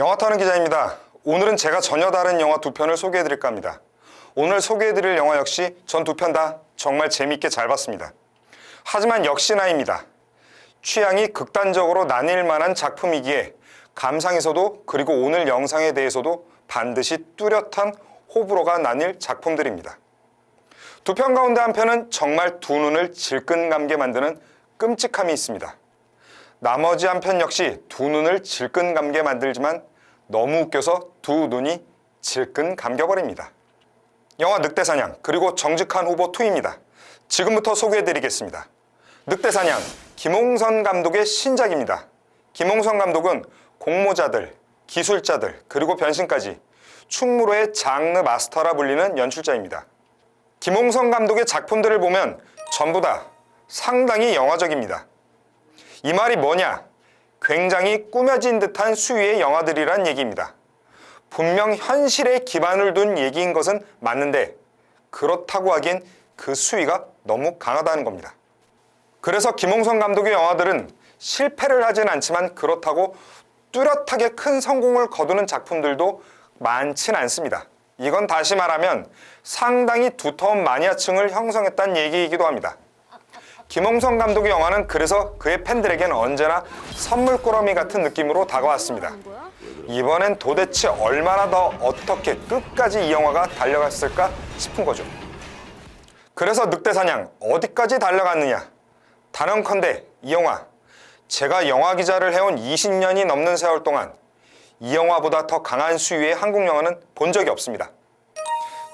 영화타는 기자입니다. 오늘은 제가 전혀 다른 영화 두 편을 소개해드릴까 합니다. 오늘 소개해드릴 영화 역시 전 두 편 다 정말 재밌게 잘 봤습니다. 하지만 역시나입니다. 취향이 극단적으로 나뉠 만한 작품이기에 감상에서도 그리고 오늘 영상에 대해서도 반드시 뚜렷한 호불호가 나뉠 작품들입니다. 두 편 가운데 한 편은 정말 두 눈을 질끈감게 만드는 끔찍함이 있습니다. 나머지 한 편 역시 두 눈을 질끈감게 만들지만 너무 웃겨서 두 눈이 질끈 감겨버립니다. 영화 늑대사냥 그리고 정직한 후보 2입니다. 지금부터 소개해드리겠습니다. 늑대사냥, 김홍선 감독의 신작입니다. 김홍선 감독은 공모자들, 기술자들 그리고 변신까지 충무로의 장르 마스터라 불리는 연출자입니다. 김홍선 감독의 작품들을 보면 전부 다 상당히 영화적입니다. 이 말이 뭐냐? 굉장히 꾸며진 듯한 수위의 영화들이란 얘기입니다. 분명 현실에 기반을 둔 얘기인 것은 맞는데 그렇다고 하기엔 그 수위가 너무 강하다는 겁니다. 그래서 김홍선 감독의 영화들은 실패를 하진 않지만 그렇다고 뚜렷하게 큰 성공을 거두는 작품들도 많진 않습니다. 이건 다시 말하면 상당히 두터운 마니아층을 형성했다는 얘기이기도 합니다. 김홍선 감독의 영화는 그래서 그의 팬들에겐 언제나 선물꾸러미 같은 느낌으로 다가왔습니다. 이번엔 도대체 얼마나 더 어떻게 끝까지 이 영화가 달려갔을까 싶은 거죠. 그래서 늑대사냥 어디까지 달려갔느냐? 단언컨대 이 영화, 제가 영화 기자를 해온 20년이 넘는 세월 동안 이 영화보다 더 강한 수위의 한국 영화는 본 적이 없습니다.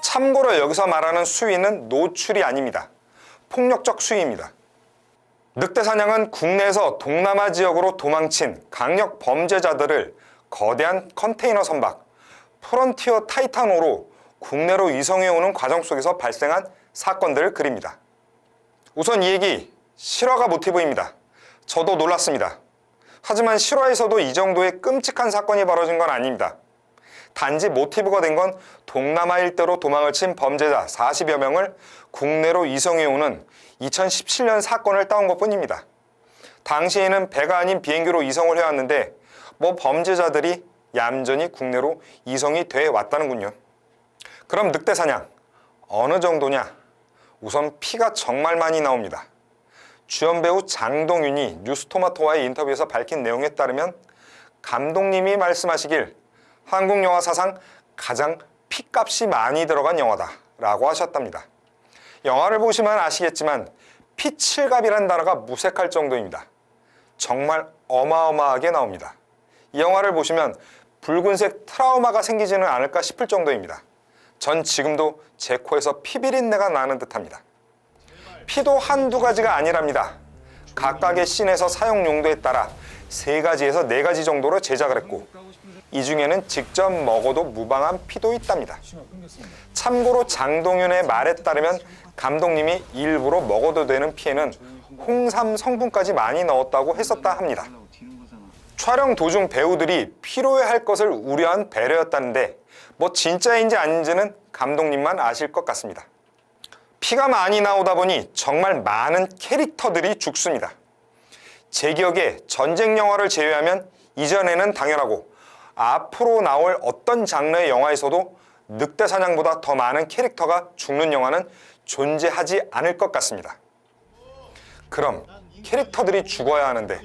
참고로 여기서 말하는 수위는 노출이 아닙니다. 폭력적 수위입니다. 늑대사냥은 국내에서 동남아 지역으로 도망친 강력 범죄자들을 거대한 컨테이너 선박 프론티어 타이탄호로 국내로 이송해오는 과정 속에서 발생한 사건들을 그립니다. 우선 이 얘기 실화가 모티브입니다. 저도 놀랐습니다. 하지만 실화에서도 이 정도의 끔찍한 사건이 벌어진 건 아닙니다. 단지 모티브가 된 건 동남아 일대로 도망을 친 범죄자 40여 명을 국내로 이송해오는 2017년 사건을 따온 것뿐입니다. 당시에는 배가 아닌 비행기로 이송을 해왔는데 범죄자들이 얌전히 국내로 이송이 돼 왔다는군요. 그럼 늑대사냥 어느 정도냐? 우선 피가 정말 많이 나옵니다. 주연 배우 장동윤이 뉴스토마토와의 인터뷰에서 밝힌 내용에 따르면 감독님이 말씀하시길 한국 영화 사상 가장 피값이 많이 들어간 영화다 라고 하셨답니다. 영화를 보시면 아시겠지만 피칠갑이란 단어가 무색할 정도입니다. 정말 어마어마하게 나옵니다. 이 영화를 보시면 붉은색 트라우마가 생기지는 않을까 싶을 정도입니다. 전 지금도 제 코에서 피비린내가 나는 듯합니다. 피도 한두 가지가 아니랍니다. 각각의 씬에서 사용 용도에 따라 3가지에서 4가지 정도로 제작을 했고 이 중에는 직접 먹어도 무방한 피도 있답니다. 참고로 장동윤의 말에 따르면 감독님이 일부러 먹어도 되는 피에는 홍삼 성분까지 많이 넣었다고 했었다 합니다. 촬영 도중 배우들이 피로해할 것을 우려한 배려였다는데 진짜인지 아닌지는 감독님만 아실 것 같습니다. 피가 많이 나오다 보니 정말 많은 캐릭터들이 죽습니다. 제 기억에 전쟁 영화를 제외하면 이전에는 당연하고 앞으로 나올 어떤 장르의 영화에서도 늑대사냥보다 더 많은 캐릭터가 죽는 영화는 존재하지 않을 것 같습니다. 그럼 캐릭터들이 죽어야 하는데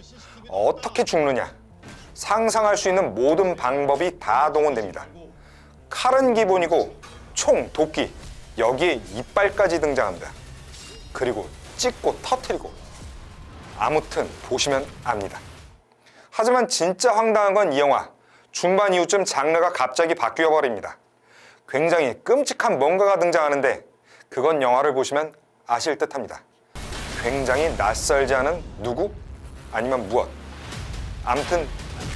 어떻게 죽느냐? 상상할 수 있는 모든 방법이 다 동원됩니다. 칼은 기본이고 총, 도끼, 여기에 이빨까지 등장합니다. 그리고 찢고 터뜨리고 아무튼 보시면 압니다. 하지만 진짜 황당한 건 이 영화 중반 이후쯤 장르가 갑자기 바뀌어 버립니다. 굉장히 끔찍한 뭔가가 등장하는데 그건 영화를 보시면 아실 듯합니다. 굉장히 낯설지 않은 누구? 아니면 무엇? 아무튼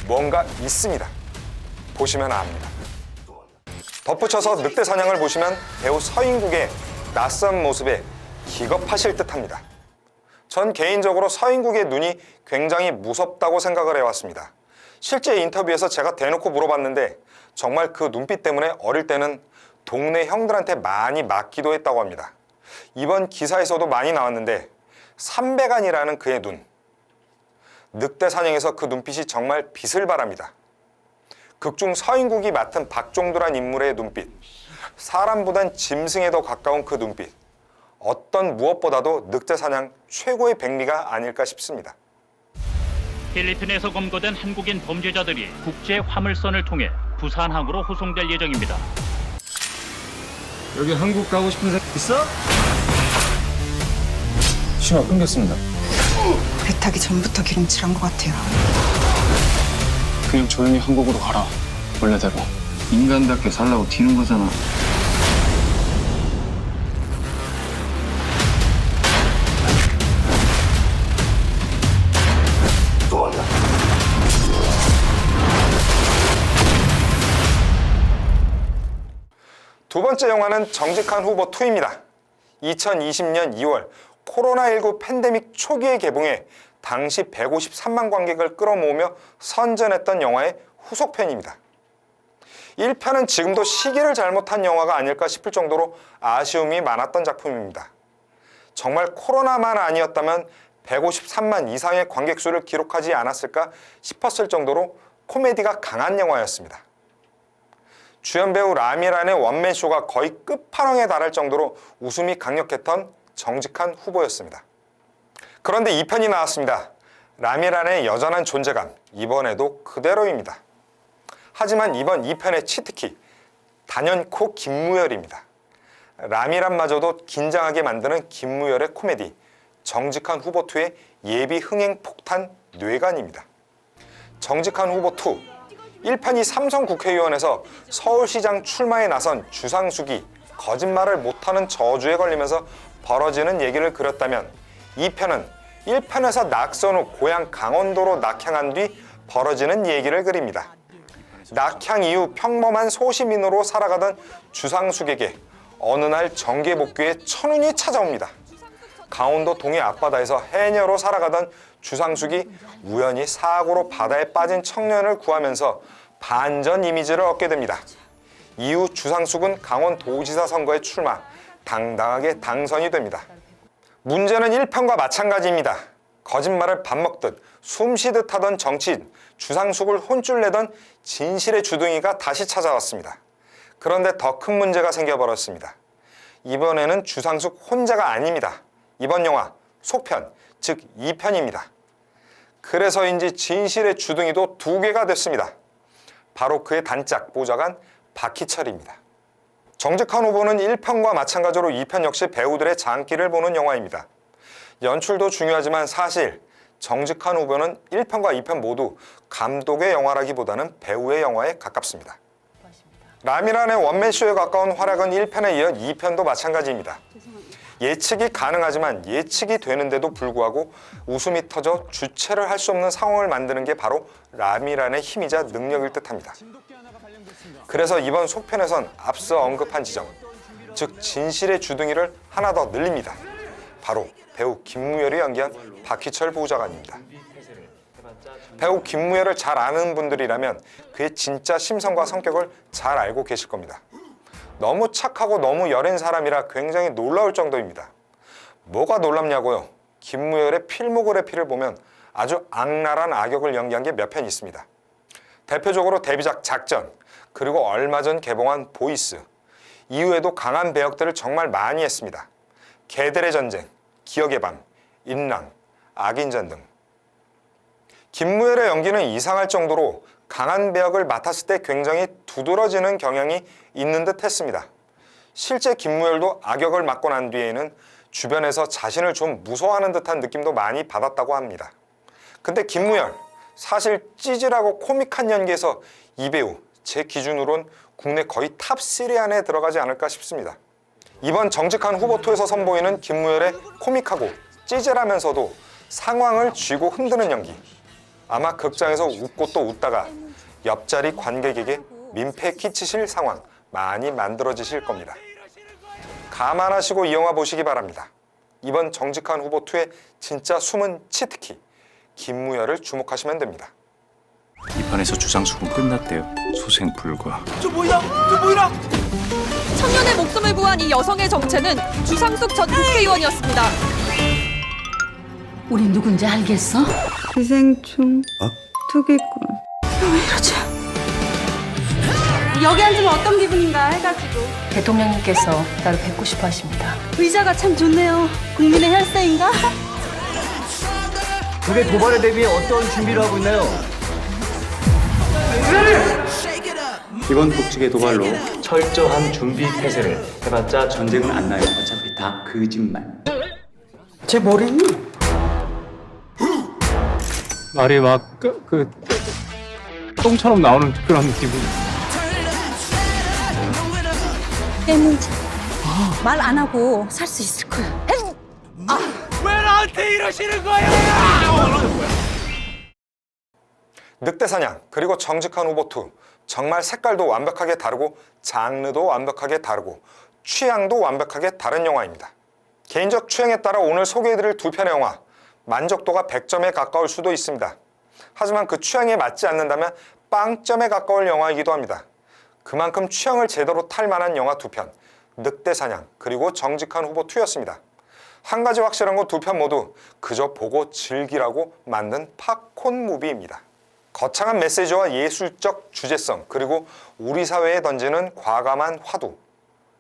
뭔가 있습니다. 보시면 압니다. 덧붙여서 늑대사냥을 보시면 배우 서인국의 낯선 모습에 기겁하실 듯합니다. 전 개인적으로 서인국의 눈이 굉장히 무섭다고 생각을 해왔습니다. 실제 인터뷰에서 제가 대놓고 물어봤는데 정말 그 눈빛 때문에 어릴 때는 동네 형들한테 많이 맞기도 했다고 합니다. 이번 기사에서도 많이 나왔는데 삼백안이라는 그의 눈, 늑대사냥에서 그 눈빛이 정말 빛을 발합니다. 극중 서인국이 맡은 박종두란 인물의 눈빛, 사람보단 짐승에 더 가까운 그 눈빛, 어떤 무엇보다도 늑대 사냥 최고의 백미가 아닐까 싶습니다. 필리핀에서 검거된 한국인 범죄자들이 국제 화물선을 통해 부산항으로 호송될 예정입니다. 여기 한국 가고 싶은 사람 있어? 신호 끊겼습니다. 배 타기 전부터 기름칠한 것 같아요. 그냥 조용히 한국으로 가라. 원래대로. 인간답게 살라고 튀는 거잖아. 두 번째 영화는 정직한 후보 2입니다. 2020년 2월 코로나19 팬데믹 초기에 개봉해 당시 153만 관객을 끌어모으며 선전했던 영화의 후속편입니다. 1편은 지금도 시기를 잘못한 영화가 아닐까 싶을 정도로 아쉬움이 많았던 작품입니다. 정말 코로나만 아니었다면 153만 이상의 관객 수를 기록하지 않았을까 싶었을 정도로 코미디가 강한 영화였습니다. 주연 배우 라미란의 원맨쇼가 거의 끝판왕에 달할 정도로 웃음이 강력했던 정직한 후보였습니다. 그런데 2편이 나왔습니다. 라미란의 여전한 존재감, 이번에도 그대로입니다. 하지만 이번 2편의 치트키, 단연코 김무열입니다. 라미란마저도 긴장하게 만드는 김무열의 코미디, 정직한 후보 2의 예비 흥행 폭탄 뇌관입니다. 정직한 후보 2, 1편이 삼성 국회의원에서 서울시장 출마에 나선 주상숙이 거짓말을 못하는 저주에 걸리면서 벌어지는 얘기를 그렸다면 2편은 1편에서 낙선 후 고향 강원도로 낙향한 뒤 벌어지는 얘기를 그립니다. 낙향 이후 평범한 소시민으로 살아가던 주상숙에게 어느 날 정계 복귀에 천운이 찾아옵니다. 강원도 동해 앞바다에서 해녀로 살아가던 주상숙이 우연히 사고로 바다에 빠진 청년을 구하면서 반전 이미지를 얻게 됩니다. 이후 주상숙은 강원도지사 선거에 출마, 당당하게 당선이 됩니다. 문제는 1편과 마찬가지입니다. 거짓말을 밥 먹듯 숨쉬듯 하던 정치인 주상숙을 혼쭐내던 진실의 주둥이가 다시 찾아왔습니다. 그런데 더 큰 문제가 생겨버렸습니다. 이번에는 주상숙 혼자가 아닙니다. 이번 영화 속편, 즉 2편입니다. 그래서인지 진실의 주둥이도 2개가 됐습니다. 바로 그의 단짝 보좌관 박희철입니다. 정직한 후보는 1편과 마찬가지로 2편 역시 배우들의 장기를 보는 영화입니다. 연출도 중요하지만 사실 정직한 후보는 1편과 2편 모두 감독의 영화라기보다는 배우의 영화에 가깝습니다. 라미란의 원맨쇼에 가까운 활약은 1편에 이어 2편도 마찬가지입니다. 예측이 가능하지만 예측이 되는데도 불구하고 웃음이 터져 주체를 할 수 없는 상황을 만드는 게 바로 라미란의 힘이자 능력일 듯합니다. 그래서 이번 속편에선 앞서 언급한 지점, 즉 진실의 주둥이를 하나 더 늘립니다. 바로 배우 김무열이 연기한 박희철 보좌관입니다. 배우 김무열을 잘 아는 분들이라면 그의 진짜 심성과 성격을 잘 알고 계실 겁니다. 너무 착하고 너무 여린 사람이라 굉장히 놀라울 정도입니다. 뭐가 놀랍냐고요? 김무열의 필모그래피를 보면 아주 악랄한 악역을 연기한 게 몇 편 있습니다. 대표적으로 데뷔작 작전, 그리고 얼마 전 개봉한 보이스, 이후에도 강한 배역들을 정말 많이 했습니다. 개들의 전쟁, 기억의 밤, 인랑, 악인전 등. 김무열의 연기는 이상할 정도로 강한 배역을 맡았을 때 굉장히 두드러지는 경향이 있는 듯 했습니다. 실제 김무열도 악역을 맡고 난 뒤에는 주변에서 자신을 좀 무서워하는 듯한 느낌도 많이 받았다고 합니다. 근데 김무열, 사실 찌질하고 코믹한 연기에서 이 배우, 제 기준으론 국내 거의 탑3 안에 들어가지 않을까 싶습니다. 이번 정직한 후보2에서 선보이는 김무열의 코믹하고 찌질하면서도 상황을 쥐고 흔드는 연기. 아마 극장에서 웃고 또 웃다가 옆자리 관객에게 민폐 끼치실 상황 많이 만들어지실 겁니다. 감안하시고 이 영화 보시기 바랍니다. 이번 정직한 후보2의 진짜 숨은 치트키, 김무열을 주목하시면 됩니다. 이 판에서 주상숙은 끝났대요. 소생 불가. 저 뭐야? 청년의 목숨을 구한 이 여성의 정체는 주상숙 전 국회의원이었습니다. 우리 누군지 알겠어? 기생충, 투기꾼. 왜 이러지? 여기 앉으면 어떤 기분인가 해가지고. 대통령님께서 나를 뵙고 싶어 하십니다. 의자가 참 좋네요. 국민의 혈세인가? 그게 도발에 대비해 어떤 준비를 하고 있나요? 이번 북측의 도발로 철저한 준비 태세를 해봤자 전쟁은 안 나요. 어차피 다 거짓말. 제 머리는 말이 막 똥처럼 나오는 그런 기분. 때문이지. 말 안 하고 살 수 있을 거야. 늑대 사냥 그리고 정직한 후보 2 정말 색깔도 완벽하게 다르고 장르도 완벽하게 다르고 취향도 완벽하게 다른 영화입니다. 개인적 취향에 따라 오늘 소개해드릴 두 편의 영화 만족도가 100점에 가까울 수도 있습니다. 하지만 그 취향에 맞지 않는다면 빵점에 가까울 영화이기도 합니다. 그만큼 취향을 제대로 탈 만한 영화 두 편 늑대 사냥 그리고 정직한 후보 2였습니다. 한 가지 확실한 건 두 편 모두 그저 보고 즐기라고 만든 팝콘 무비입니다. 거창한 메시지와 예술적 주제성 그리고 우리 사회에 던지는 과감한 화두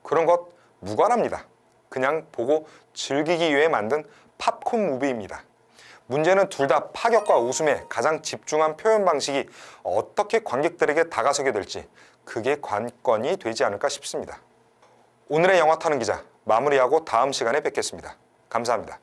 그런 것 무관합니다. 그냥 보고 즐기기 위해 만든 팝콘 무비입니다. 문제는 둘 다 파격과 웃음에 가장 집중한 표현 방식이 어떻게 관객들에게 다가서게 될지 그게 관건이 되지 않을까 싶습니다. 오늘의 영화 타는 기자 마무리하고 다음 시간에 뵙겠습니다. 감사합니다.